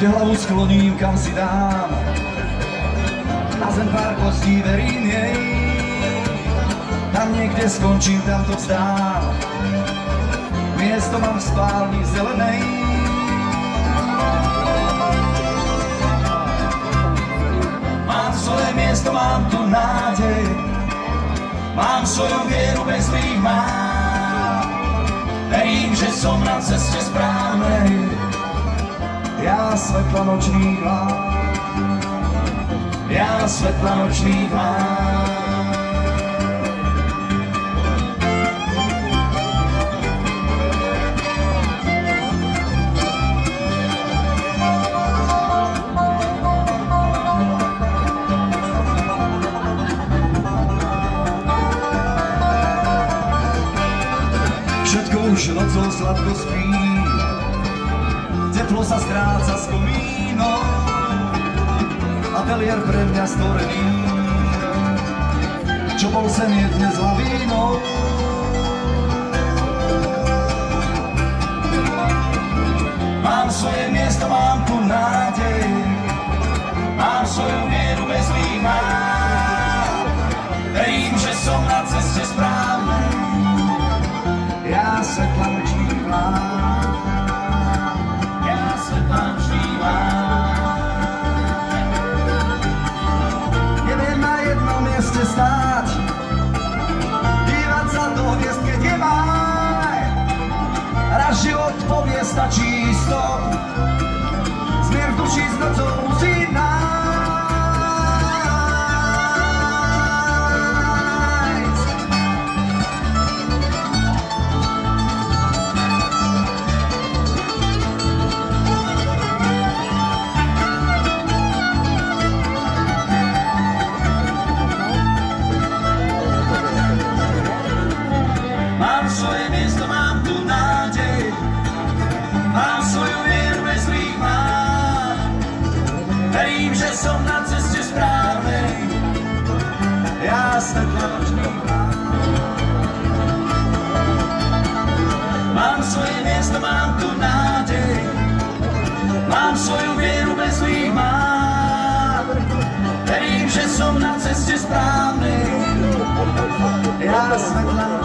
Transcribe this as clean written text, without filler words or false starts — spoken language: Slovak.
kde hlavu skloním, kam si dám. Na zem pár kostí, verím jej. Tam niekde skončím, tam to vzdám. Miesto mám v spálni zelenej. Mám svoje miesto, mám tu nádej. Mám svoju vieru bez zlých mám. Verím, že som na ceste správnej. Ja svetla nočných mám. Ja svetla nočných mám. Všetko už nocou sladko spí, teplo sa stráca s komínom, ateliér pre mňa stvorený, čo bol sen je dnes lavínou. Mám svoje miesto, mám tu nádej, mám svoju vieru bez zlých mám. Verím, že som na ceste správnej. Ja svetla nočných mám. Ja svetla nočných mám. Neviem na jednom mieste stáť, dívať sa do hviezd, keď je máj. Raz život povie, stačí stop, zmier v duši s nocou musí nájsť. Mám svoje miesto, mám tu nádej, mám svoju vieru bez zlých mám. Verím, že som na ceste správnej. Ja svetla nočných mám. Mám svoje miesto, mám tu nádej, mám svoju vieru bez zlých mám. Verím, že som na ceste správnej. Ja svetla